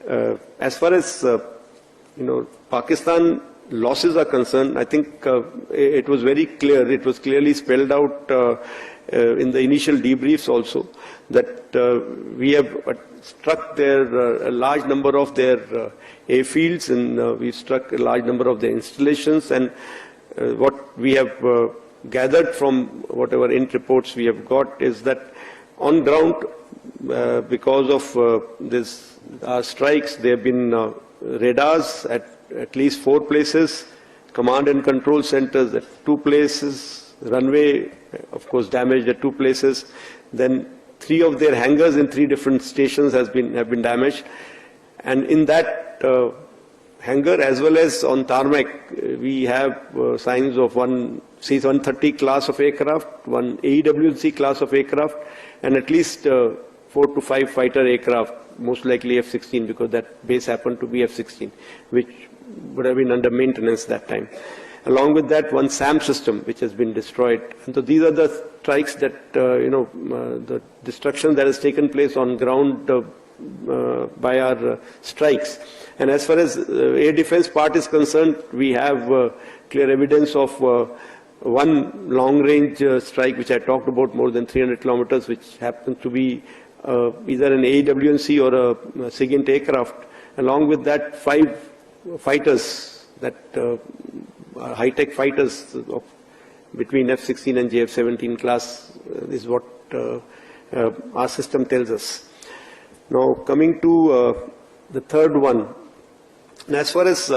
As far as Pakistan losses are concerned, I think it was very clear. It was clearly spelled out in the initial debriefs also that we have struck a large number of their airfields, and we've struck a large number of their installations. And what we have gathered from whatever int reports we have got is that on ground, because of this strikes, there have been radars at least 4 places, command and control centers at 2 places, runway, of course, damaged at 2 places. Then 3 of their hangars in 3 different stations have been damaged. And in that hangar, as well as on tarmac, we have signs of one C-130 class of aircraft, one AEW&C class of aircraft, and at least 4 to 5 fighter aircraft, most likely F-16, because that base happened to be F-16, which would have been under maintenance that time. Along with that, one SAM system, which has been destroyed. And so these are the strikes that, the destruction that has taken place on ground by our strikes. And as far as air defense part is concerned, we have clear evidence of one long-range strike, which I talked about, more than 300 kilometers, which happens to be either an AEW&C or a SIGINT aircraft. Along with that, 5 fighters, that high-tech fighters of between F-16 and JF-17 class is what our system tells us. Now, coming to the third one, and as far as